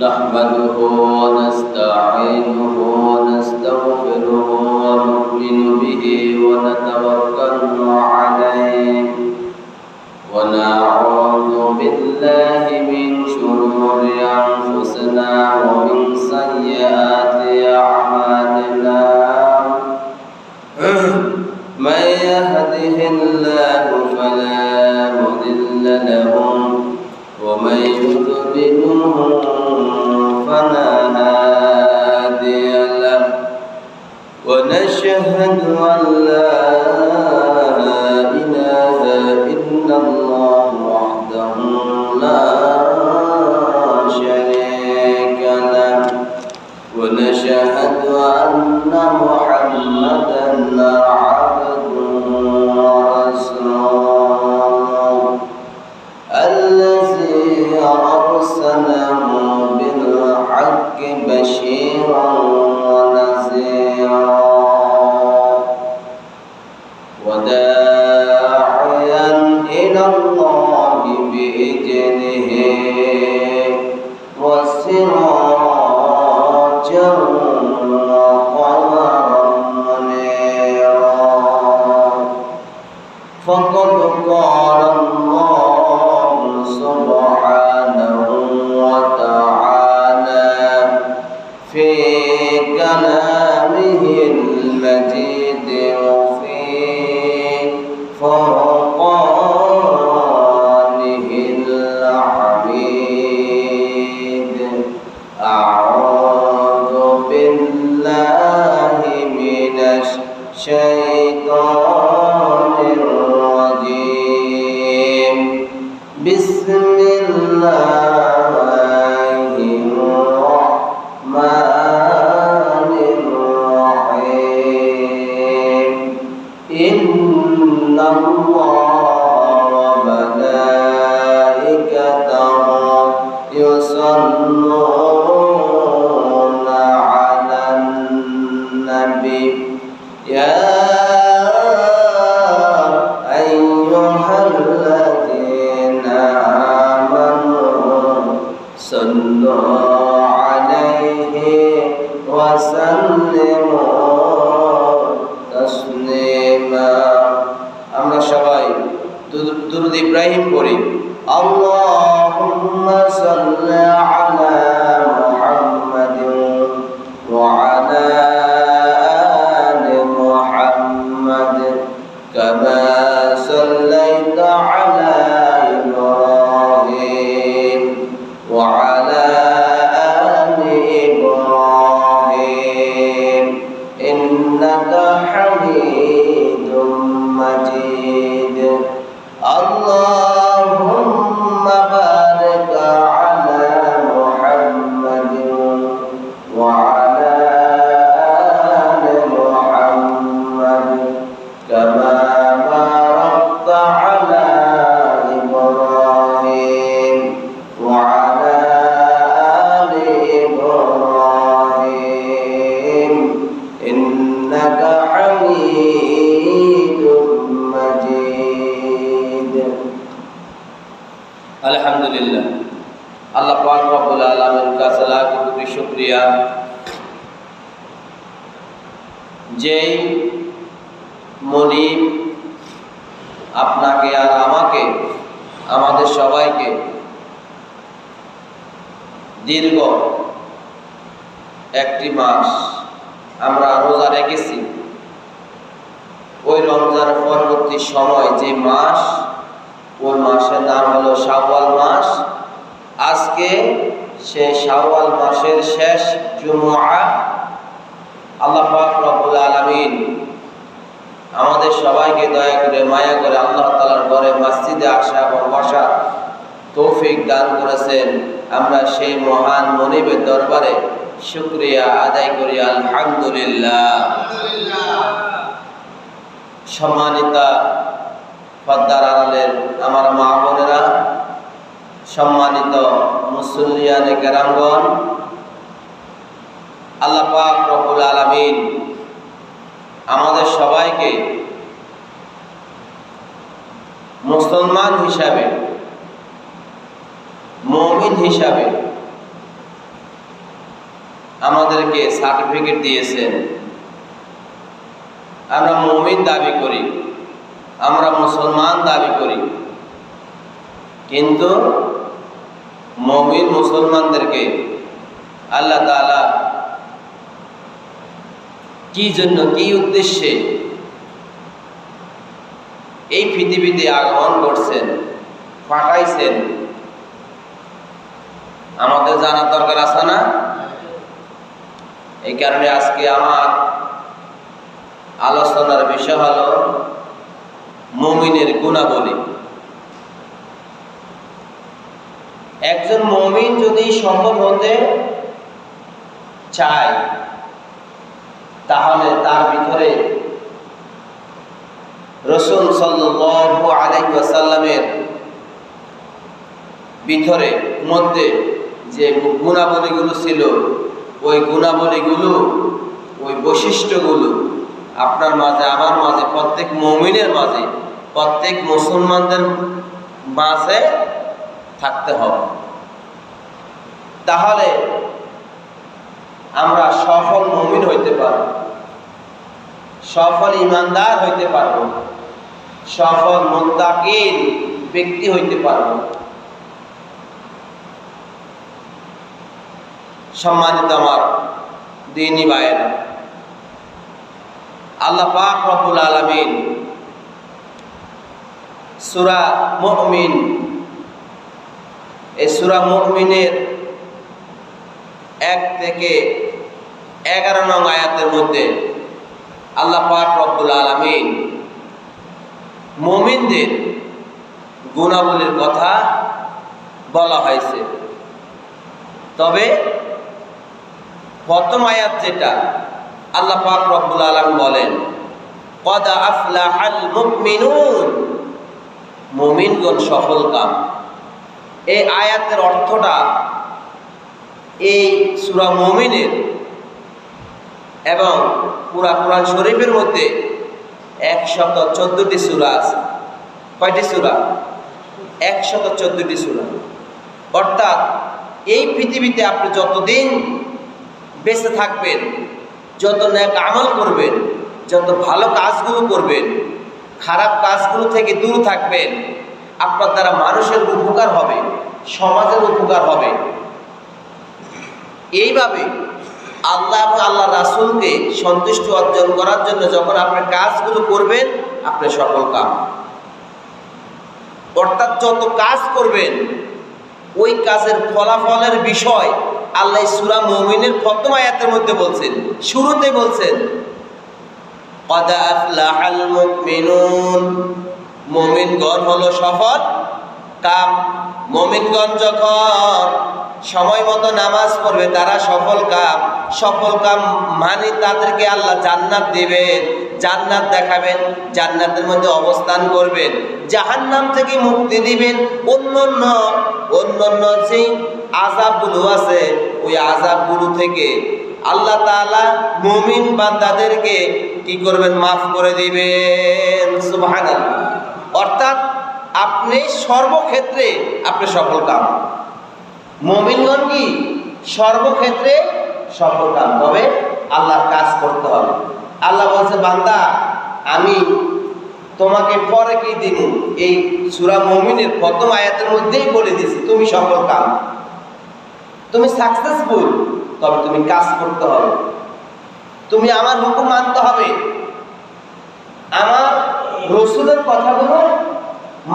نحمده ونستعينه ونستغفره ونؤمن به ونتوكل عليه ونعوذ بالله من شرور أنفسنا ومن سيئات أعمالنا من يهده الله فلا مضل له ومن يضلله فلا هادي له ونشهد أن لا إله إلا الله وحده لا شريك له ونشهد أن محمدا عبده ورسوله الذي أرسله بالحق بشيرا ونذيرا وداعيا إلى الله بإذنه وسراجا وقمرا منيرا فقد قال الله سبحانه وتعالى في كلامه المجيد وفي فرقانه الحميد أعوذ بالله من الشيطان الرجيم بسم الله الرحمن الرحيم إن الله وملائكته يصلون على النبي يا أيها الذين آمنوا صلوا عليه وسلموا تسليما আমরা সবাই দুরূদ ইব্রাহিম পড়ি اللهم صل على محمد وعلى آل محمد كما صليت على إبراهيم وعلى آل إبراهيم إنك حميد مجيد اللهم بارك على محمد وعلى آل محمد كما باركت على إبراهيم وعلى آل إبراهيم إنك حميد مجيد الحمد لله আল্লাহ পাক রব্বুল আলামিন কাছে লাখ কোটি শুকরিয়া যেই মনিব আপনাকে আর আমাকে আমাদের সবাইকে দীর্ঘ একটি মাস আমরা রোজা রেখেছি ওই রমজানের পরবর্তী সময় যে মাস ওই মাসের নাম হলো শাওয়াল মাস আজকে সে শাওয়াল মাসের শেষ জুমআ আল্লাহ পাক রব্বুল আলামিন আমাদের সবাইকে দয়া করে মায়া করে আল্লাহ তাআলার ঘরে মসজিদে আসা এবং বসার তৌফিক দান করেছেন আমরা সেই মহান মনিবের দরবারে শুকরিয়া আদায় করি আলহামদুলিল্লাহ সম্মানিতা পর্দার আড়ালের আমার মা বোনেরা সম্মানিত মুসল্লিয়ানে কেরামগণ আল্লাহ পাক রব্বুল আলামিন আমাদের সবাইকে মুসলমান হিসাবে মুমিন হিসাবে আমাদেরকে সার্টিফিকেট দিয়েছেন। আমরা মুমিন দাবি করি, আমরা মুসলমান দাবি করি, কিন্তু মুমিন মুসলমানদেরকে আল্লাহ তাআলা কি জন্য, কি উদ্দেশ্যে এই পৃথিবীতে আগমন করছেন, পাঠাইছেন, আমাদের জানার দরকার আছে না? এই কারণে আজকে আমার আলোচনার বিষয় হলো মুমিনের গুণাবলী। একজন মুমিন যদি সফল হতে চায় তাহলে তার ভিতরে রাসূল সাল্লাল্লাহু আলাইহি ওয়াসাল্লামের ভিতরে মধ্যে যে গুণাবলীগুলো ছিল, ওই গুণাবলীগুলো, ওই বৈশিষ্ট্যগুলো আপনার মাঝে, আমার মাঝে, প্রত্যেক মুমিনের মাঝে, প্রত্যেক মুসলমানদের মাঝে থাকতে হবে। তাহলে আমরা সফল মুমিন হইতে পারব, সফল ইমানদার হইতে পারব, সফল মুত্তাকিন ব্যক্তি হইতে পারব। সম্মানিত আমার দ্বীনী ভাইয়েরা, আল্লাহ পাক রব্বুল আলামিন সূরা মুমিন, এই সূরা মুমিনের 1 থেকে 11 নং আয়াতের মধ্যে আল্লাহ পাক রব্বুল আলামিন মুমিনদের গুণাবলীর কথা বলা হয়েছে। তবে প্রথম আয়াত যেটা, আল্লাহ পাক রব্বুল আলামিন বলেন কদ আফলাহাল মুমিনুন, মুমিনগণ সফলকাম। এই আয়াতের অর্থটা এই সূরা মুমিনের এবং পুরা কোরআন শরীফের মধ্যে 114টি সূরা আছে। কয়টি সূরা? 114টি সূরা। অর্থাৎ এই পৃথিবীতে আপনি যতদিন বেঁচে থাকবেন, যত নেক আমল করবেন, যত ভালো কাজগুলো করবেন, খারাপ কাজগুলো থেকে দূর থাকবেন, আপনার দ্বারা মানুষের উপকার হবে, সমাজের উপকার হবে। এইভাবে আল্লাহ এবং আল্লাহ রাসূলকে সন্তুষ্টি অর্জন করার জন্য যখন আপনি কাজগুলো করবেন, আপনি সফল কাম। অর্থাৎ যত কাজ করবেন ওই কাজের ফলাফলের বিষয় আল্লাহ সূরা মুমিনের প্রথম আয়াতের মধ্যে বলছেন, শুরুতে বলছেন কদ আফলাহাল মুমিনুন, মুমিনগণ হলো সফল কাম। মুমিনগণ যখন সময় মতো নামাজ পড়বে তারা সফল কাম। সফল কাম মানে তাদেরকে আল্লাহ জান্নাত দিবেন, জান্নাত দেখাবেন, জান্নাতের মধ্যে অবস্থান করবেন, জাহান্নাম থেকে মুক্তি দিবেন। অন্যান্য যে আযাবগুলো আছে ওই আযাবগুলো থেকে আল্লাহ তাআলা মুমিন বান্দাদেরকে কি করবেন? মাফ করে দিবেন। সুবহানাল্লাহ। অর্থাৎ আপনি সর্বক্ষেত্রে আপনি সফল কাম। মুমিনগণ কি সর্বক্ষেত্রে সফল কাম, তবে আল্লাহর কাজ করতে হবে। আল্লাহ বলছে বান্দা আমি তোমাকে পরে কি দিব, এই সূরা মুমিনের প্রথম আয়াতের মধ্যেই বলে দিয়েছি তুমি সফল কাম, তুমি সাকসেসফুল, তবে তুমি কাজ করতে হবে, তুমি আমার হুকুম মানতে হবে, আমার রাসূলের কথাগুলো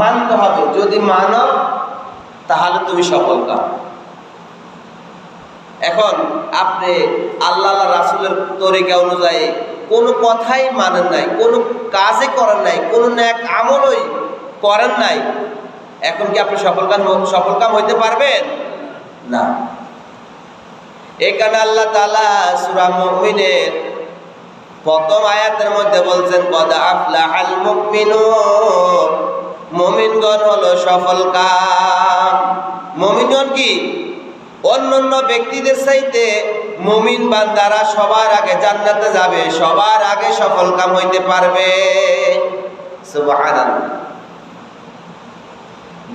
মানতে হবে। যদি মানো তাহলে তুমি সফল কাম। এখন আপনি আল্লাহ রাসূলের তরিকা অনুযায়ী কোনো কথাই মানেন নাই, কোনো কাজে করেন নাই, কোনো নেক আমলই করেন নাই, এখন কি আপনি সফল কাম হইতে পারবেন? না। এখানে আল্লাহ তাআলা সূরা মুমিনের প্রথম আয়াতের মধ্যে বলছেন কদ আফলাহাল মুমিনুন, মুমিনগণ হলো সফল কাম। মুমিনগণ কি অন্যান্য ব্যক্তিদের চাইতে মুমিন বান্দারা সবার আগে জান্নাতে যাবে, সবার আগে সফল কাম হইতে পারবে। সুবহানাল্লাহ।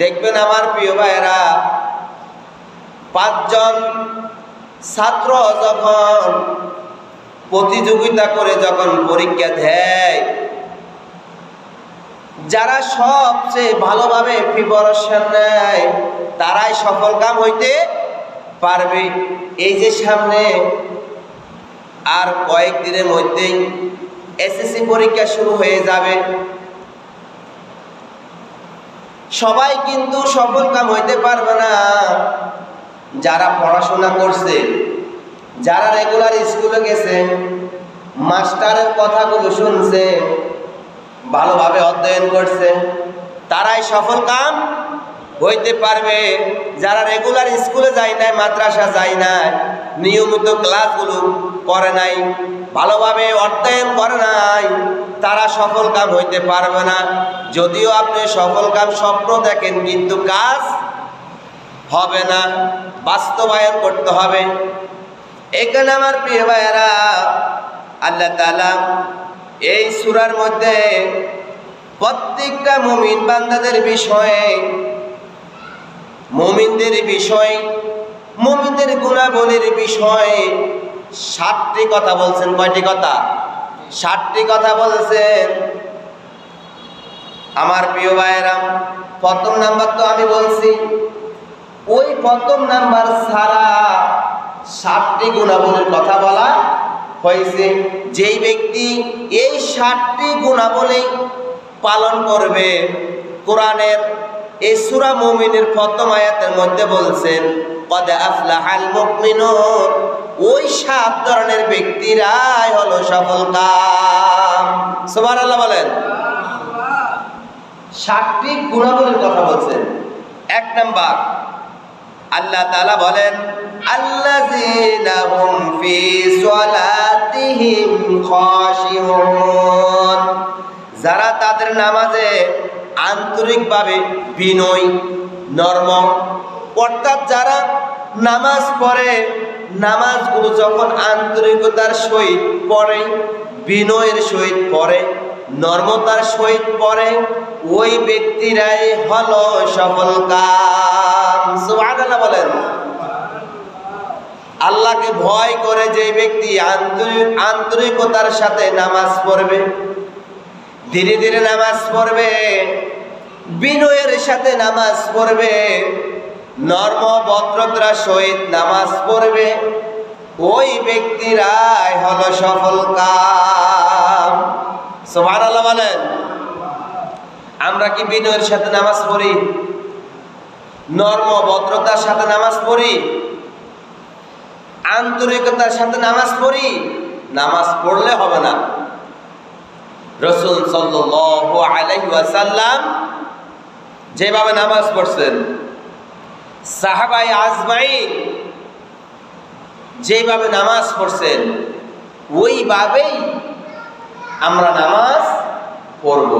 দেখবেন আমার প্রিয় ভাইয়েরা, 5 জন ছাত্র যখন প্রতিযোগিতা করে যখন পরীক্ষা দেয়, যারা সবচেয়ে ভালোভাবে প্রিপারেশন নেয় তারাই সফল কাম হইতে পারবে। এই যে সামনে আর কয়েকদিনের মধ্যেই এসএসসি পরীক্ষা শুরু হয়ে যাবে, সবাই কিন্তু সফল কাম হইতে পারবে না। যারা পড়াশোনা করছে, যারা রেগুলার স্কুলে গেছে, মাস্টারের কথাগুলো শুনছে, ভালোভাবে অধ্যয়ন করছে, তারাই সফল কাম হইতে পারবে। যারা রেগুলার স্কুলে যায় নাই, মাদ্রাসা যায় নাই, নিয়মিত ক্লাসগুলো করে নাই, ভালোভাবে অধ্যয়ন করে নাই, তারা সফল কাম হইতে পারবে না। যদিও আপনি সফল কাম স্বপ্ন দেখেন, কিন্তু কাজ হবে না, বাস্তবায়ন করতে হবে। এখানে আমার প্রিয় ভাইয়েরা, আল্লাহ তাআলা এই সূরার মধ্যে প্রত্যেকটা মুমিন বান্দাদের বিষয়ে, মুমিনদের বিষয়, মুমিনদের গুণাবলীর বিষয়ে 7টি কথা বলছেন। কয়টি কথা? 7টি কথা বলছেন। আমার প্রিয় ভাইয়েরা, প্রথম নাম্বার তো আমি বলছি, ওই প্রথম নাম্বার ছাড়া 7টি গুণাবলীর কথা বলা হয়েছে। যেই ব্যক্তি এই 7টি গুণাবলী পালন করবে, কোরআনের এই সূরা মুমিনের প্রথম আয়াতের মধ্যে বলছেন কদ আফলাহাল মুমিনুন, ওই 7 ধরনের ব্যক্তিরাই হলো সফল কাম। সুবহানাল্লাহ বলেন। 7টি গুণাবলীর কথা বলছেন। 1 নাম্বার, আল্লাহ তাআলা বলেন আল্লাযীনা হুম ফি সালাতিহিম খাশিউন, যারা তাদের নামাজে আন্তরিকভাবে বিনয়, নরম, অর্থাৎ যারা নামাজ পড়ে, নামাজগুলো যখন আন্তরিকতার সহিত পড়ে, বিনয়ের সহিত পড়ে, নর্মতার সহিত পড়ে, ওই ব্যক্তিরাই হলো সফল কাম। সুবহানাল্লাহ বলেন। আল্লাহকে ভয় করে যে ব্যক্তি আন্তরিকতার সাথে নামাজ পড়বে, ধীরে ধীরে নামাজ পড়বে, বিনয়ের সাথে নামাজ পড়বে, নর্ম ভদ্রতার সহিত নামাজ পড়বে, ওই ব্যক্তিরাই হলো সফল কাম। সুবহানাল্লাহ বলেন। আমরা কি বিনয়ের সাথে নামাজ পড়ি? নর্ম ভদ্রতার সাথে নামাজ পড়ি? আন্তরিকতার সাথে নামাজ পড়ি? নামাজ পড়লে হবে না। রাসূল সাল্লাল্লাহু আলাইহি ওয়াসাল্লাম যেভাবে নামাজ পড়ছেন, সাহাবায়ে আজমাইন যেভাবে নামাজ পড়ছেন, ওইভাবেই আমরা নামাজ পড়ব।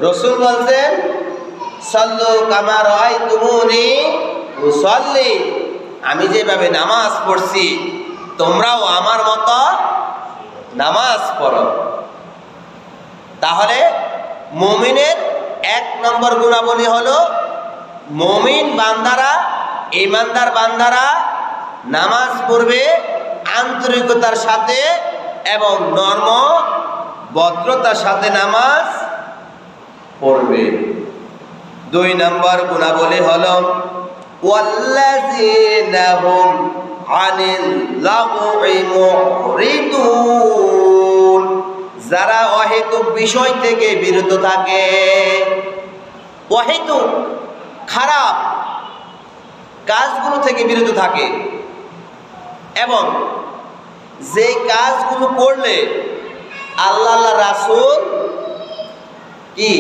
রাসূল বলছেন সাল্লু কামা রাআইতুমুনি উসাল্লি, আমি যেভাবে নামাজ পড়ছি তোমরাও আমার মতো নামাজ পড়ো। তাহলে মুমিনের 1 নম্বর গুণাবলী হলো, মুমিন বান্দারা, ঈমানদার বান্দারা নামাজ পড়বে আন্তরিকতার সাথে এবং নরম ভদ্রতার সাথে নামাজ পড়বে। 2 নম্বর গুণাবলী হলো ওয়াল্লাযীনা হুম আনিল লাগwi মুরিদুন, যারা অহেতুক বিষয় থেকে বিরত থাকে, অহেতুক খারাপ কাজগুলো থেকে বিরত থাকে, এবং যে কাজগুলো করলে আল্লাহ রাসূল কি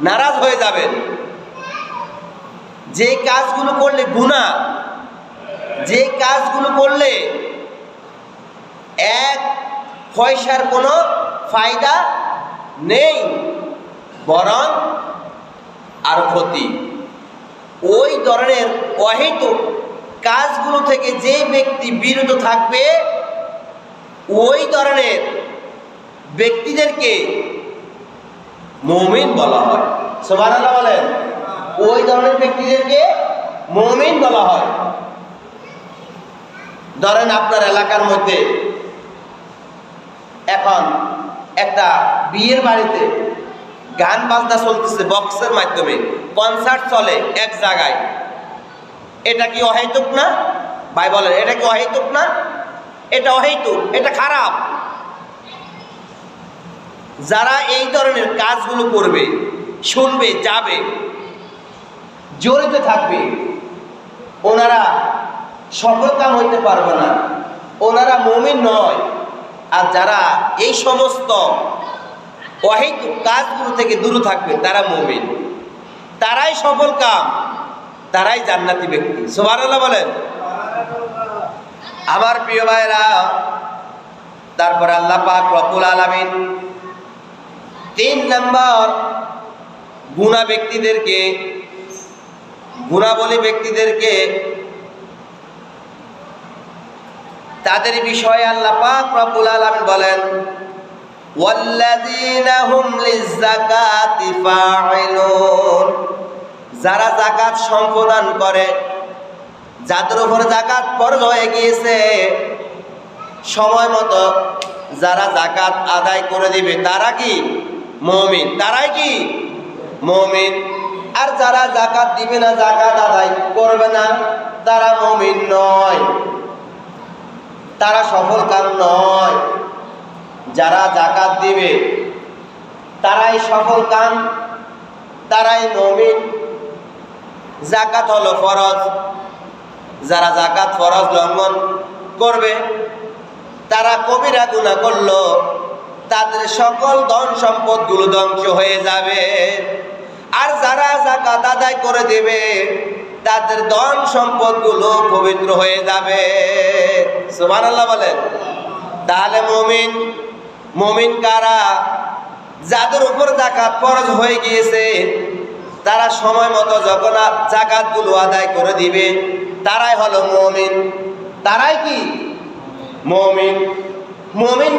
নারাজ হয়ে যাবেন, যে কাজগুলো করলে গুনাহ, যে কাজগুলো করলে 1 পয়সার কোনো ফায়দা নেই, বরং আর ক্ষতি, ওই ধরনের অহেতুক কাজগুলো থেকে যে ব্যক্তি বিরত থাকবে, ওই ধরনের ব্যক্তিদেরকে মুমিন বলা হয়। সুবহানাল্লাহ বলেন। ওই ধরনের ব্যক্তিদেরকে মুমিন বলা হয়। ধরেন আপনার এলাকার মধ্যে এখন একটা বিয়ের বাড়িতে গান বাজনা চলতেছে, বক্সের মাধ্যমে কনসার্ট চলে এক জায়গায়, এটা কি অহেতুক না? ভাই বলেন, এটা কি অহেতুক না? এটা অহেতুক, এটা খারাপ। যারা এই ধরনের কাজগুলো করবে, শুনবে, যাবে, জড়িত থাকবে, ওনারা সফল কাম হইতে পারবে না, ওনারা মুমিন নয়। আর যারা এই সমস্ত অহেতুক কাজগুলো থেকে দূরে থাকবে, তারা মুমিন, তারাই সফল কাম, তারাই জান্নাতি ব্যক্তি। সুবহানাল্লাহ বলেন। আমার প্রিয় ভাইরা, তারপর আল্লাহ পাক রব্বুল আলামিন 3 নম্বর গুণাবলী ব্যক্তিদেরকে তাদের বিষয়ে আল্লাহ পাক রব্বুল আলামিন বলেন, ওয়াল্লাযীনা হুম লিয-যাকাতি ফাঈলুন, যারা যাকাত সম্পাদন করে, যাদের উপর যাকাত ফরজ হয়ে গিয়েছে, সময় মতো যারা যাকাত আদায় করে দিবে, তারা কি মুমিন, তারাই কি মুমিন। আর যারা যাকাত দিবে না, যাকাত আদায় করবে না, তারা মুমিন নয়, তারা সফল কাম নয়। যারা যাকাত দিবে তারাই সফল কাম, তারাই মুমিন। যাকাত হলো ফরজ, যারা যাকাত ফরজ লঙ্ঘন করবে, তারা কবিরা গুনাহ করলো, তাদের সকল ধন সম্পদ গুলো ধ্বংস হয়ে যাবে। আর যারা যাকাত আদায় করে দেবে, তাদের ধন সম্পদ গুলো পবিত্র হয়ে যাবে। সুবহানাল্লাহ বলেন। তাহলে মুমিন কারা? যাদের উপর যাকাত ফরজ হয়ে গিয়েছে, তারা সময় মতো যখন যাকাত গুলো আদায় করে দিবে, তারাই হলো মুমিন, তারাই কি মুমিন। মুমিন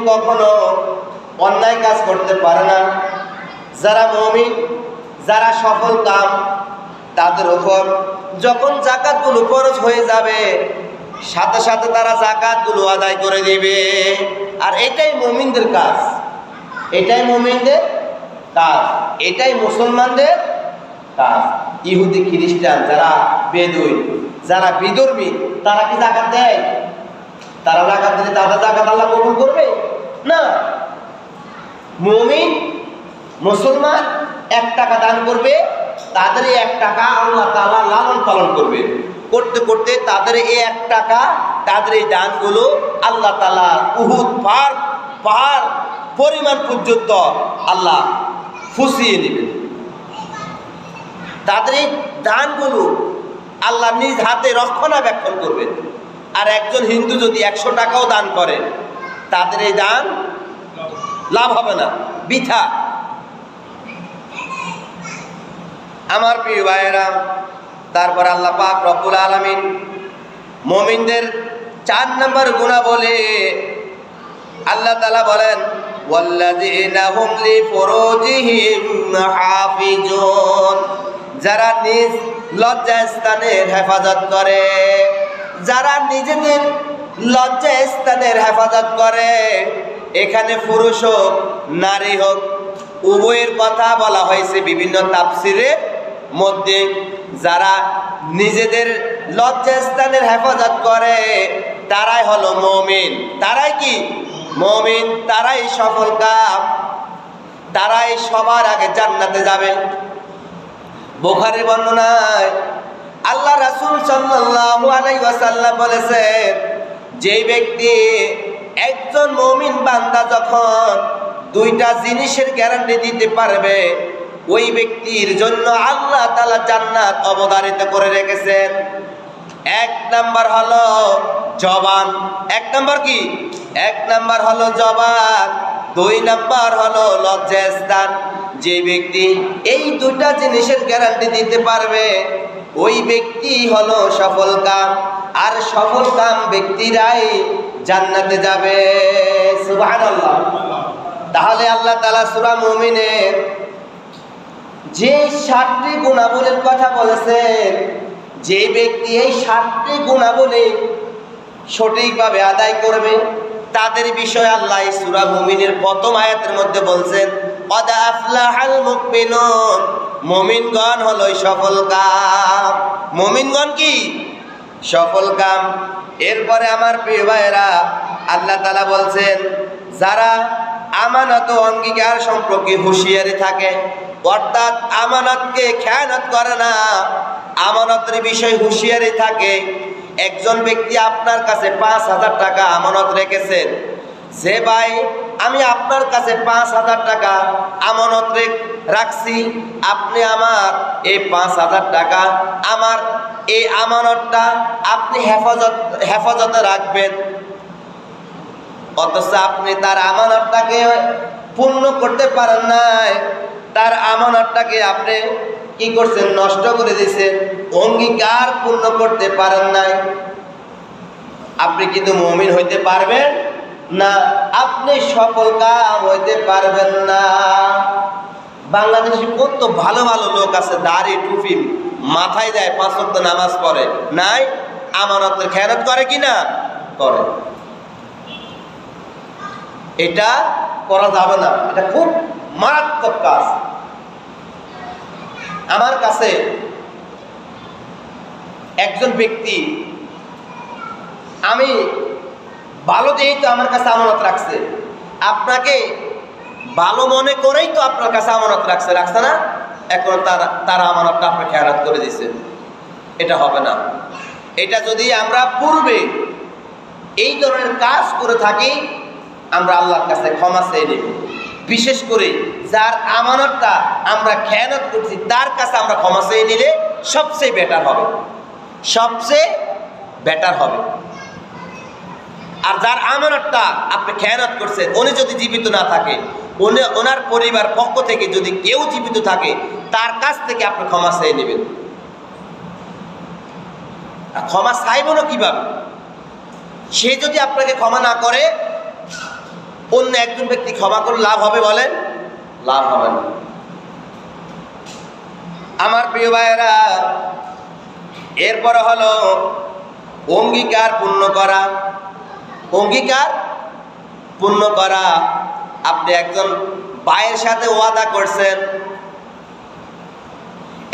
কখনো অন্যায় কাজ করতে পারে না। যারা মুমিন, যারা সফল কাম, তাদের উপর যখন যাকাত গুলো ফরজ হয়ে যাবে, সাথে সাথে তারা যাকাত গুলো আদায় করে দিবে। আর এটাই মুমিনদের কাজ, এটাই মুমিনদের কাজ, এটাই মুসলমানদের কাজ। ইহুদি খ্রিস্টান, যারা বেদুইন, যারা বিধর্মী, তারা কি যাকাত দেয়? তারা যাকাত দিলে তাদের যাকাত আল্লাহ কবুল করবে না। মুমিন মুসলমান 1 টাকা দান করবে, তাদের এই 1 টাকা আল্লাহ তাআলা লালন পালন করবে, করতে করতে তাদের এই 1 টাকা, তাদের এই দানগুলো আল্লাহ তাআলা উহুদ পাহাড় পরিমাণ পর্যন্ত আল্লাহ ফুসিয়ে নেবেন। তাদের এই দানগুলো আল্লাহ নিজ হাতে রক্ষণাবেক্ষণ করবেন। আর একজন হিন্দু যদি 100 টাকাও দান করে, তাদের এই দান লাভ হবে না, বৃথা। আমার প্রিয় ভাইয়েরা, তারপর আল্লাহ পাক রব্বুল আলামিন মুমিনদের 4 নম্বর গুণাবলী আল্লাহ তাআলা বলেন, ওয়াল্লাযীনা হুম লিফুরুজিহিম হাফিজুন, যারা নিজ লজ্জাস্থানের হেফাজত করে, যারা নিজেদের লজ্জাস্থানের হেফাজত করে। এখানে পুরুষ হোক নারী হোক, উভয়ের কথা বলা হয়েছে বিভিন্ন তাফসিরের মধ্যে। যারা নিজেদের লজ্জাস্থানের হেফাজত করে, তারাই হলো মুমিন, তারাই কি মুমিন, তারাই সফল কাম, তারাই সবার আগে জান্নাতে যাবে। বুখারীর বর্ণনায় আল্লাহ রাসূল সাল্লাল্লাহু আলাইহি ওয়াসাল্লাম বলেছেন, যে ব্যক্তি, একজন মুমিন বান্দা যখন 2টা জিনিসের গ্যারান্টি দিতে পারবে, ওই ব্যক্তির জন্য আল্লাহ তাআলা জান্নাত অবধারিত করে রেখেছেন। 1 নাম্বার হলো জবান। 1 নাম্বার কি? 1 নাম্বার হলো জবান, 2 নাম্বার হলো লজ্জাস্থান। যে ব্যক্তি এই 2টা জিনিসের গ্যারান্টি দিতে পারবে, ওই ব্যক্তি হলো সফল কাম। আর সফল কাম ব্যক্তিরাই জান্নাতে যাবে। সুবহানাল্লাহ। তাহলে আল্লাহ তাআলা সূরা মুমিনের যে 7টি গুণাবলীর কথা বলেছেন, যে ব্যক্তি এই 7টি গুণাবলী সঠিকভাবে আদায় করবে তাদের বিষয়ে আল্লাহ সূরা মুমিনের প্রথম আয়াতের মধ্যে বলছেন কদ আফলাহাল মুমিনুন, মুমিনগণ হলো সফলকাম। মুমিনগণ কি? সফলকাম। এরপরে আমার প্রিয় ভাইয়েরা, আল্লাহ তাআলা বলছেন যারা আমানত ও অঙ্গীকার সম্পর্কে হুঁশিয়ারি থাকে, অর্থাৎ আমানতকে খেয়ানত করে না, আমানতের বিষয়ে হুঁশিয়ারি থাকে। একজন ব্যক্তি আপনার কাছে 5,000 টাকা আমানত রেখেছেন, যে ভাই আমি আপনার কাছে 5,000 টাকা আমানত রাখছি, আপনি আমার এই 5,000 টাকা, আমার এই আমানতটা আপনি হেফাজতে রাখবেন। অথচ আপনি তার আমানতটাকে পূর্ণ করতে পারেন নাই, তার আমানতটাকে আপনি কি করছেন? নষ্ট করে দিয়েছেন, অঙ্গীকার পূর্ণ করতে পারেন নাই। আপনি কিন্তু মুমিন হইতে পারবেন না, আপনি সফল কাম হইতে পারবেন না। বাংলাদেশে কত ভালো ভালো লোক আছে, দাড়ি টুপি মাথায় দেয়, 5 ওয়াক্ত নামাজ পড়ে, নাই আমানতের খেয়ানত করে কি না? করে। এটা করা যাবে না, এটা খুব মারাত্মক কাজ। আমার কাছে একজন ব্যক্তি, আমি ভালো দিয়েই তো আমার কাছে আমানত রাখছে, আপনাকে ভালো মনে করেই তো আপনার কাছে আমানত রাখছে না? এখন তার আমানতটা আপনি খেয়ানত করে দিয়েছে, এটা হবে না। এটা যদি আমরা পূর্বে এই ধরনের কাজ করে থাকি, আমরা আল্লাহর কাছে ক্ষমা চেয়ে নেব। বিশেষ করে যার আমানতটা আমরা খেয়ানত করছি, তার কাছে আমরা ক্ষমা চেয়ে নিলে সবচেয়ে বেটার হবে, সবচেয়ে বেটার হবে। আর যার আমানতটা আপনি খেয়ানত করছেন, উনি যদি জীবিত না থাকে, ওনার পরিবার পক্ষ থেকে যদি কেউ জীবিত থাকে, তার কাছ থেকে আপনি ক্ষমা চেয়ে নেবেন। আর ক্ষমা চাইব না কিভাবে? সে যদি আপনাকে ক্ষমা না করে, অন্য একজন ব্যক্তি ক্ষমা করে লাভ হবে? বলেন, লাভ হবে না। আমার প্রিয় ভাইয়েরা, এরপরে হলো অঙ্গীকার পূর্ণ করা। অঙ্গীকার পূর্ণ করা, আপনি একজন ভাইয়ের সাথে ওয়াদা করছেন,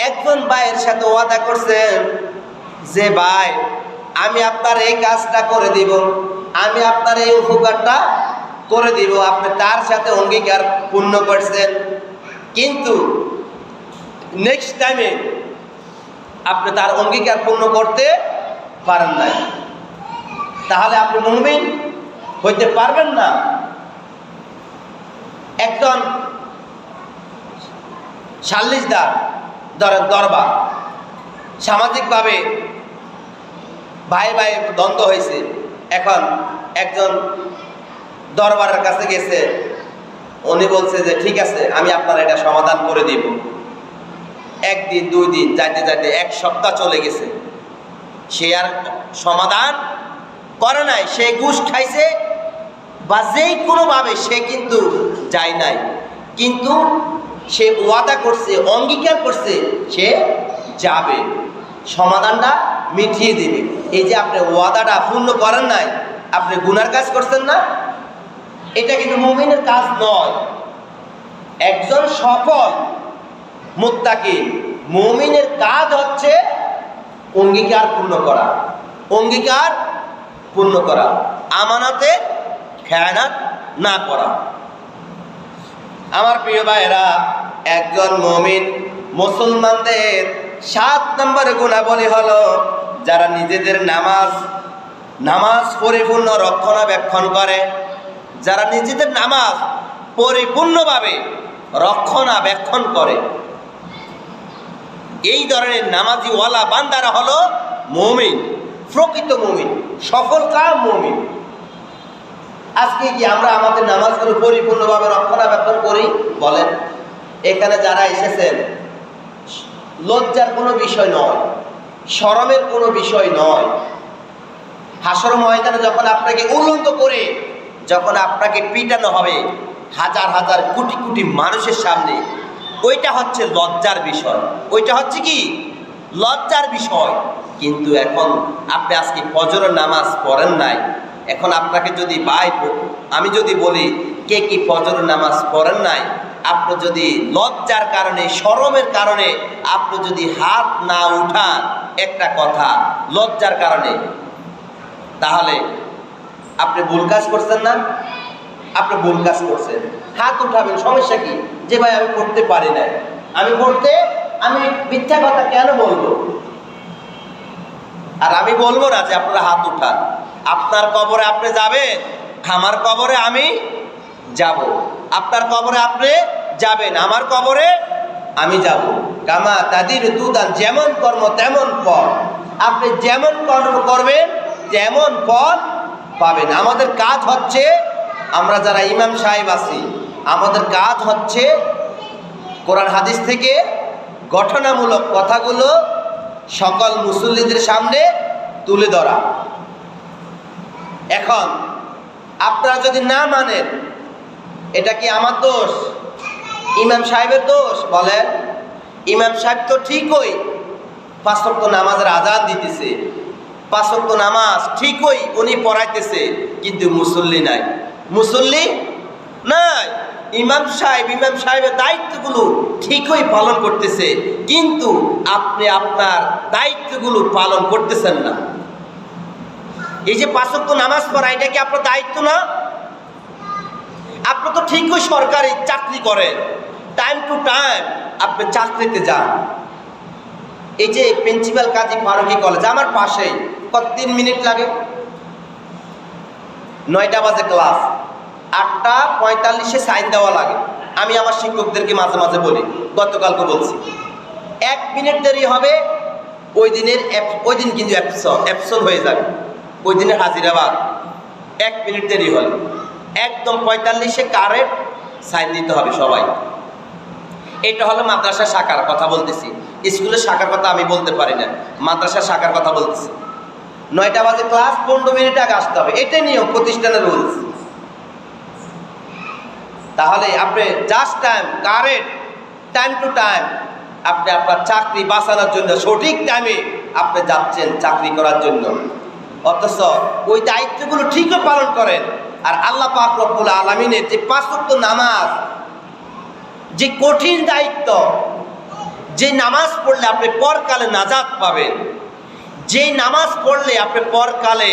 একজন ভাইয়ের সাথে ওয়াদা করছেন যে ভাই আমি আপনার এই কাজটা করে দিব, আমি আপনার এই উপকারটা করে দিব। আপনি তার সাথে অঙ্গীকার পূর্ণ করছেন, কিন্তু নেক্সট টাইমে আপনি তার অঙ্গীকার পূর্ণ করতে পারেন নাই, তাহলে আপনি মুমিন হইতে পারবেন না। একজন সালিসদার, দরবার, সামাজিকভাবে ভাই ভাই দ্বন্দ্ব হয়েছে, এখন একজন দরবারের কাছে গেছে, উনি বলছে যে ঠিক আছে আমি আপনার এটা সমাধান করে দিব। 1 দিন 2 দিন যাইতে যাইতে 1 সপ্তাহ চলে গেছে, সে আর সমাধান করে নাই, সে ঘুষ খাইছে বা যেই কোনোভাবে সে কিন্তু যায় নাই, কিন্তু সে ওয়াদা করছে, অঙ্গীকার করছে সে যাবে, সমাধানটা মিটিয়ে দেবে। এই যে আপনি ওয়াদাটা পূর্ণ করেন নাই, আপনি গুনার কাজ করছেন না, এটা কিন্তু মুমিনের কাজ নয়। একজন সফল মুত্তাকি মুমিনের কাজ হচ্ছে অঙ্গীকার পূর্ণ করা, অঙ্গীকার পূর্ণ করা, আমানতে খেয়ানত না করা। আমার প্রিয় ভাইয়েরা, একজন মুমিন মুসলমানদের 7 নম্বর গুণাবলী হলো যারা নিজেদের নামাজ পরিপূর্ণ রক্ষণাবেক্ষণ করে, যারা নিজেদের নামাজ পরিপূর্ণভাবে রক্ষণাবেক্ষণ করে, এই ধরনের নামাজি ওয়ালা বান্দারা হলো মুমিন, প্রকৃত মুমিন, সফলকাম মুমিন। আজকে কি আমরা আমাদের নামাজগুলো পরিপূর্ণভাবে রক্ষণাবেক্ষণ করি? বলেন। এখানে যারা এসেছেন, লজ্জার কোনো বিষয় নয়, শরমের কোনো বিষয় নয়। হাসর ময়দানে যখন আপনাকে উলঙ্গ করে যখন আপনাকে পিটানো হবে হাজার হাজার কোটি কোটি মানুষের সামনে, ওইটা হচ্ছে লজ্জার বিষয়, ওইটা হচ্ছে কি লজ্জার বিষয়। কিন্তু এখন আপনি আজকে ফজরের নামাজ পড়েন নাই, এখন আপনাকে যদি আমি যদি বলি কে কি ফজরের নামাজ পড়েন নাই, আপনি যদি লজ্জার কারণে শরমের কারণে আপনি যদি হাত না উঠান, একটা কথা লজ্জার কারণে, তাহলে আপনি ভুল কাজ করছেন না? আপনি ভুল কাজ করছেন, হাত উঠাবেন, সমস্যা কি? যে ভাই আমি করতে পারি না, আমি মিথ্যা কথা কেন বলবো? আর আমি বলবো না যে আপনারা হাত উঠান। আপনার কবরে আপনি যাবেন, আমার কবরে আমি যাব। আপনার কবরে আপনি যাবেন, আমার কবরে আমি যাব। কামা তাদির দুদান, যেমন কর্ম তেমন ফল। আপনি যেমন কর্ম করবেন তেমন ফল পাবেন। আমাদের কাজ হচ্ছে, আমরা যারা ইমাম সাহেব আছি, আমাদের কাজ হচ্ছে কোরআন হাদিস থেকে গঠনামূলক কথাগুলো সকল মুসল্লিদের সামনে তুলে ধরা। এখন আপনারা যদি না মানেন, এটা কি আমার দোষ, ইমাম সাহেবের দোষ? বলেন, ইমাম সাহেব তো ঠিকই 5 ওয়াক্ত নামাজের আযান দিতেছে, 5 ওয়াক্ত নামাজ ঠিকই উনি পড়াইতেছে, কিন্তু মুসল্লি নাই, মুসল্লি নাই। ইমাম সাহেবের দায়িত্বগুলো ঠিকই পালন করতেছে, কিন্তু আপনি আপনার দায়িত্বগুলো পালন করতেছেন না। এই যে 5 ওয়াক্ত নামাজ পড়া, এটা কি আপনার দায়িত্ব না? আপনি তো ঠিকই সরকারি চাকরি করেন, টাইম টু টাইম আপনি চাকরিতে যান। এই যে প্রিন্সিপাল কাজী ফারুকি কলেজ আমার পাশেই, কত 3 মিনিট লাগে, 9টা বাজে ক্লাস, 8:45 সাইন দেওয়া লাগে। আমি আমার শিক্ষকদেরকে মাঝে মাঝে বলি, গতকালকে বলছি, 1 মিনিট দেরি হবে, ওই দিন কিন্তু অ্যাবসেন্ট হয়ে যাবে, ওই দিনের হাজিরা বাদ। 1 মিনিট দেরি হলে একদম 45 কারেক্ট সাইন দিতে হবে সবাই। এটা হলো মাদ্রাসা শাখার কথা বলতেছি, স্কুলের শাখার কথা আমি বলতে পারি না, মাদ্রাসা শাখার কথা বলতেছি। 9টা বাজে ক্লাস, 15 মিনিট আগে আসতে হবে, এটাই নিয়ম, প্রতিষ্ঠানের রুলস। তাহলে আপনি just time correct, time to time আপনি আপনার চাকরি বাঁচানোর জন্য সঠিক টাইমে আপনি যাচ্ছেন চাকরি করার জন্য, অথচ ওই দায়িত্বগুলো ঠিকই পালন করেন। আর আল্লাহ পাক রব্বুল আলামিনের যে 5 ওয়াক্ত নামাজ, যে কঠিন দায়িত্ব, যে নামাজ পড়লে আপনি পরকালে নাজাত পাবেন, যে নামাজ পড়লে আপনি পরকালে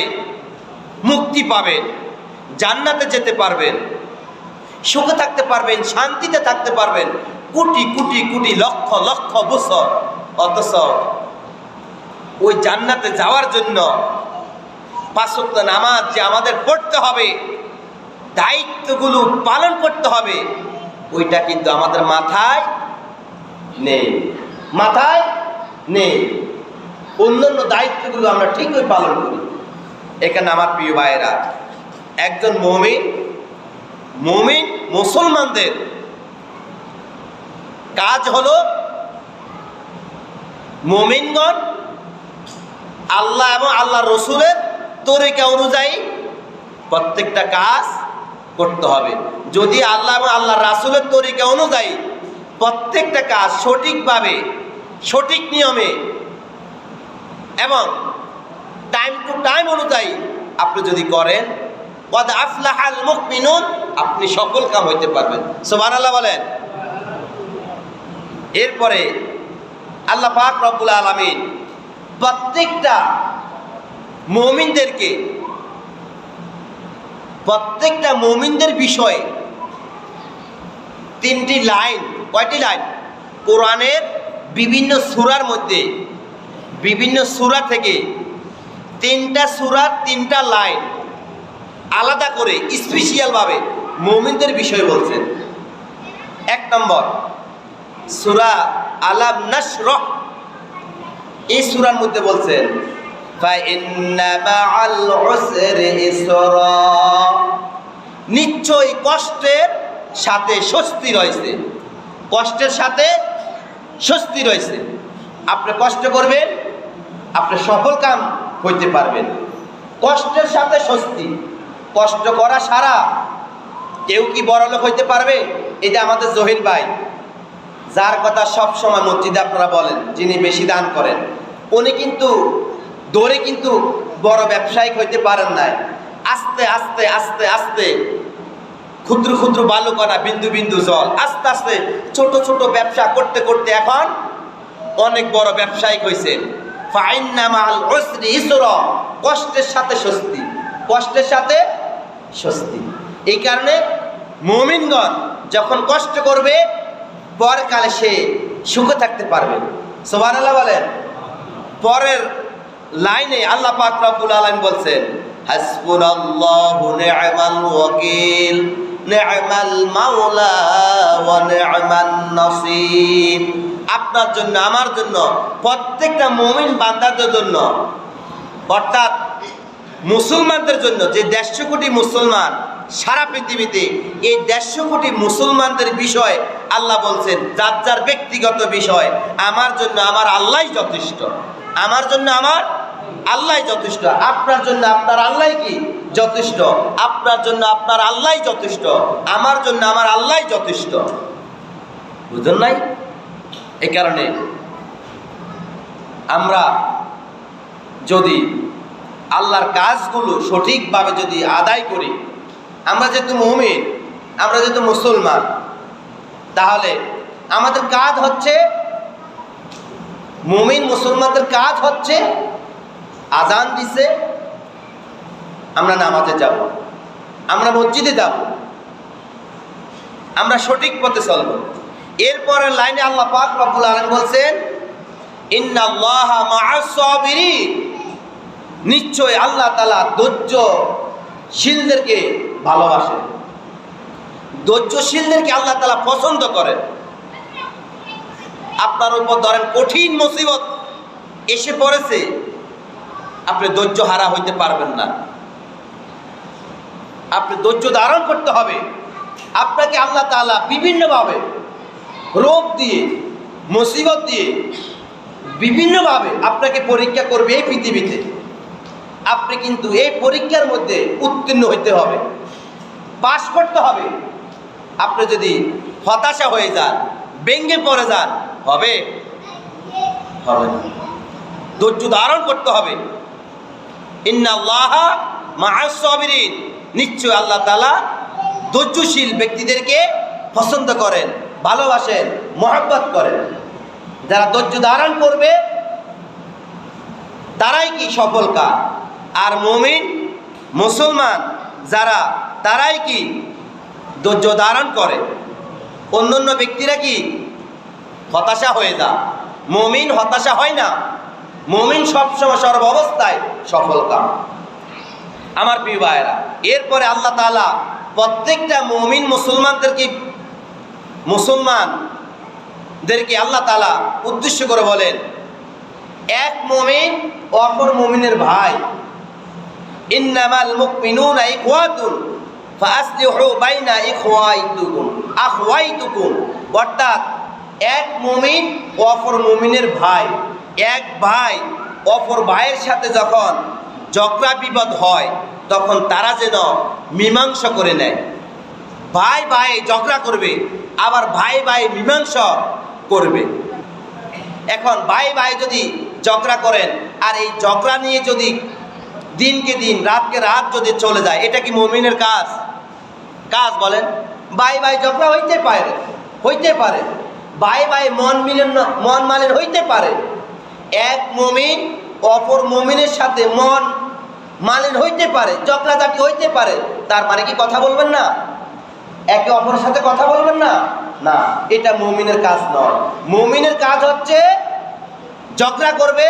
মুক্তি পাবেন, জান্নাতে যেতে পারবেন, সুখে থাকতে পারবেন, শান্তিতে থাকতে পারবেন কোটি কোটি কোটি লক্ষ লক্ষ বছর, অথচ ওই জান্নাতে যাওয়ার জন্য 5 ওয়াক্ত নামাজ যে আমাদের পড়তে হবে, দায়িত্বগুলো পালন করতে হবে, ওইটা কিন্তু আমাদের মাথায় নেই। অন্যান্য দায়িত্বগুলো আমরা ঠিকই পালন করি। এখানে আমার প্রিয় ভাইয়েরা, একজন মুমিন মুসলমানদের কাজ হলো মুমিনগণ আল্লাহ এবং আল্লাহ রসুলের তরিকা অনুযায়ী প্রত্যেকটা কাজ করতে হবে। যদি আল্লাহ এবং আল্লাহ রাসূলের তরিকা অনুযায়ী প্রত্যেকটা কাজ সঠিকভাবে, সঠিক নিয়মে এবং টাইম টু টাইম অনুযায়ী আপনি যদি করেন, কদ আফলাহাল মুমিনুন, আপনি সফল কাম হইতে পারবেন। সুবহানাল্লাহ বলেন। এরপরে আল্লাহ পাক রব্বুল আলামিন প্রত্যেকটা মুমিনদের বিষয়ে 3টি লাইন, কয়টি লাইন? কোরআনের বিভিন্ন সূরার মধ্যে, বিভিন্ন সূরা থেকে 3টা সূরা 3টা লাইন আলাদা করে স্পেশালভাবে মুমিনদের বিষয় বলছেন। 1 নম্বর সূরা আলাম নাশরাহ, এই সূরার মধ্যে বলছেন ফাইন্না মাআল উসরি ইসরা, নিশ্চয়ই কষ্টের সাথে স্বস্তি রয়েছে, কষ্টের সাথে স্বস্তি রয়েছে। আপনি কষ্ট করবেন, আপনি সফল কাম হইতে পারবেন। কষ্টের সাথে স্বস্তি, কষ্ট করা সারা কেউ কি বড়লোক হইতে পারবে? এটা আমাদের জহির ভাই যার কথা সব সময় মসজিদে আপনারা বলেন, যিনি বেশি দান করেন, উনি কিন্তু দৌড়ে কিন্তু বড় ব্যবসায়িক হইতে পারেন নাই। আস্তে আস্তে আস্তে আস্তে ক্ষুদ্র ক্ষুদ্র বালুকণা, বিন্দু বিন্দু জল, আস্তে আস্তে ছোট ছোট ব্যবসা করতে করতে এখন অনেক বড় ব্যবসায়িক হয়েছে। ফাইন্না মাল উসরি ইসরা, কষ্টের সাথে স্বস্তি, কষ্টের সাথে স্বস্তি। এই কারণে মুমিনগণ যখন কষ্ট করবে পরকালে সে সুখে থাকতে পারবে। সুবহানাল্লাহ বলেন। পরের লাইনে আল্লাহ পাক রব্বুল আলামিন বলছেন, হাসবুনাল্লাহু নি'মাল ওয়াকিল নি'মাল মাওলা ওয়া নি'মান নাসির। আপনার জন্য, আমার জন্য, প্রত্যেকটা মুমিন বান্দাদের জন্য, অর্থাৎ মুসলমানদের জন্য, যে 150 কোটি মুসলমান সারা পৃথিবীতে, এই 150 কোটি মুসলমানদের বিষয় আল্লাহ বলছেন, যার যার ব্যক্তিগত বিষয়, আমার জন্য আমার আল্লাহই যথেষ্ট, আমার জন্য আমার আল্লাহই যথেষ্ট। আপনার জন্য আপনার আল্লাহ কি যথেষ্ট, আপনার জন্য আপনার আল্লাহই যথেষ্ট, আমার জন্য আমার আল্লাহই যথেষ্ট। বুঝলেন নাই? এই কারণে আমরা যদি আল্লাহর কাজগুলো সঠিকভাবে যদি আদায় করি, আমরা যেহেতু মুমিন, আমরা যেহেতু মুসলমান, তাহলে আমাদের কাজ হচ্ছে, মুমিন মুসলমানদের কাজ হচ্ছে, আজান দিছে আমরা নামাজে যাব, আমরা মসজিদে যাব, আমরা সঠিক পথে চলব। এরপরে লাইনে আল্লাহ পাক রব্বুল আলামিন বলছেন, ইন্নাল্লাহা মা'আস সাবিরিন, নিশ্চয় আল্লাহ তাআলা ধৈর্যশীলদেরকে ভালোবাসেন, ধৈর্যশীলদেরকে আল্লাহ তাআলা পছন্দ করেন। আপনার উপর ধরেন কঠিন মুসিবত এসে পড়েছে, আপনি ধৈর্য হারা হইতে পারবেন না, আপনি ধৈর্য ধারণ করতে হবে। আপনাকে আল্লাহ তাআলা বিভিন্নভাবে রোগ দিয়ে, মুসিবত দিয়ে, বিভিন্নভাবে আপনাকে পরীক্ষা করবে এই পৃথিবীতে। আপনি কিন্তু এই পরীক্ষার মধ্যে উত্তীর্ণ হইতে হবে, পাশ করতে হবে। আপনি যদি হতাশা হয়ে যান, ব্যঙ্গে পড়ে যান, হবে হবে না। ধৈর্য ধারণ করতে হবে। ইন্নাল্লাহা মা'আস সাবিরিন, নিশ্চয় আল্লাহ তাআলা ধৈর্যশীল ব্যক্তিদেরকে পছন্দ করেন, ভালোবাসেন, মহব্বত করেন। যারা ধৈর্য ধারণ করবে তারাই কি সফল কাজ। আর মুমিন মুসলমান যারা, তারাই কি ধৈর্য ধারণ করে। অন্যান্য ব্যক্তিরা কি হতাশা হয়ে যায়, মুমিন হতাশা হয় না। মুমিন সবসময় সর্ব অবস্থায় সফল কাম। আমার প্রিয় ভাইয়েরা, এরপরে আল্লাহ তাআলা প্রত্যেকটা মুমিন মুসলমানদেরকে আল্লাহ তাআলা উদ্দেশ্য করে বলেন, এক মুমিন অপর মুমিনের ভাই। ইন্নামাল মুমিনুনা ইখওয়াতুন ফাসলিহু বাইনা আখওয়াইতুকুম, অর্থাৎ এক মুমিন অপর মুমিনের ভাই। এক ভাই অপর ভাইয়ের সাথে যখন ঝগড়া বিবাদ হয়, তখন তারা যেন মীমাংসা করে নেয়। ভাই ভাই ঝগড়া করবে, আবার ভাই ভাই মীমাংসা করবে। এখন ভাই ভাই যদি ঝগড়া করেন, আর এই ঝগড়া নিয়ে যদি দিনকে দিন, রাতকে রাত যদি চলে যায়, এটা কি মুমিনের কাজ? কাজ বলেন? ভাই ভাই ঝগড়া হইতে পারে, ভাই ভাই মন মালিন হইতে পারে। এক মুমিন অপর মুমিনের সাথে মন মালিন হইতে পারে, ঝগড়াঝাটি হইতে পারে, তার মানে কি কথা বলবেন না? একে অপরের সাথে কথা বলবেন না? না, এটা মুমিনের কাজ নয়। মুমিনের কাজ হচ্ছে ঝগড়া করবে,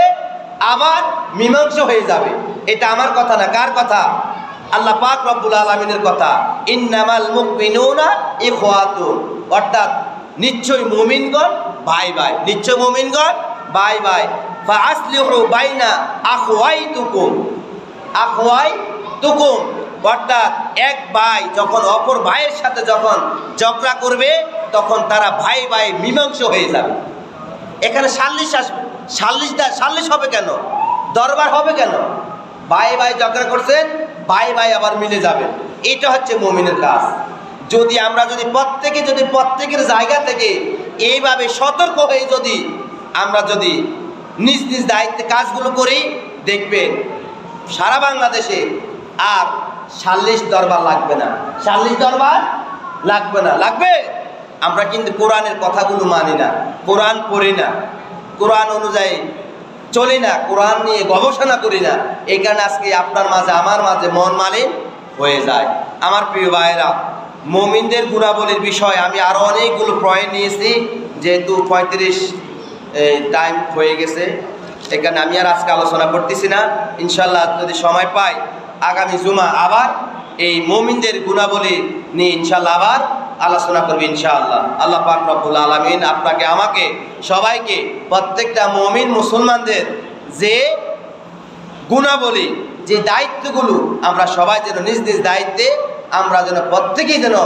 আবার মীমাংসা হয়ে যাবে। এটা আমার কথা না, কার কথা? আল্লাহ পাক রব্বুল আলামিনের কথা। ইন্নামাল মুমিনুনা ইখওয়াতুন, অর্থাৎ নিশ্চয় মুমিনগণ ভাই ভাই, নিশ্চয় মুমিনগণ ভাই ভাই। ফাসলিহু বাইনা আখওয়াইতুকুম, অর্থাৎ এক ভাই যখন অপর ভাইয়ের সাথে যখন ঝগড়া করবে, তখন তারা ভাই ভাই মীমাংসা হয়ে যাবে। এখানে সাল্লিশ আসবে, সাল্লিশ হবে কেন? দরবার হবে কেন? ভাই ভাই ঝগড়া করছেন, ভাই ভাই আবার মিলে যাবে। এটা হচ্ছে মুমিনের কাজ। যদি আমরা প্রত্যেকের জায়গা থেকে এইভাবে সতর্ক হয়ে যদি আমরা যদি নিজ নিজ দায়িত্বে কাজগুলো করি, দেখবেন সারা বাংলাদেশে আর সাল্লিশ দরবার লাগবে না। সাল্লিশ দরবার লাগবে না। লাগবে? আমরা কিন্তু কোরআনের কথাগুলো মানি না, কোরআন পড়ি না, কোরআন অনুযায়ী চলি না, কোরআন নিয়ে গবেষণা করি না। এই কারণে আজকে আপনার মাঝে আমার মাঝে মন মালিন হয়ে যায়। আমার প্রিয় ভাইয়েরা, মুমিনদের গুণাবলীর বিষয় আমি আরও অনেকগুলো পয়েন্ট নিয়েছি, যেহেতু 35 টাইম হয়ে গেছে, এখানে আমি আর আজকে আলোচনা করতেছি না। ইনশাল্লাহ যদি সময় পাই আগামী জুমা আবার এই মুমিনদের গুণাবলী নিয়ে ইনশাল্লাহ আবার আলোচনা করবে ইনশাআল্লাহ। আল্লাহ পাক রব্বুল আলামিন আপনাকে আমাকে সবাইকে প্রত্যেকটা মুমিন মুসলমানদের যে গুণাবলী, যে দায়িত্বগুলো আমরা সবাই যেন নিজ নিজ দায়িত্বে আমরা যেন প্রত্যেকেই যেন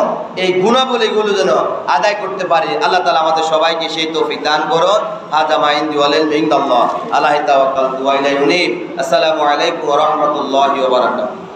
এই গুণাবলীগুলো যেন আদায় করতে পারি। আল্লাহ তাআলা আমাদের সবাইকে সেই তৌফিক দান করুন। হাযা মা ইনদি ওয়া লিল ইনদাল্লাহ আলাইহি তাওয়াক্কালতু ওয়া ইলাইহি উনীব। আসসালামু আলাইকুম ওয়া রাহমাতুল্লাহি ওয়া বারাকাতুহু।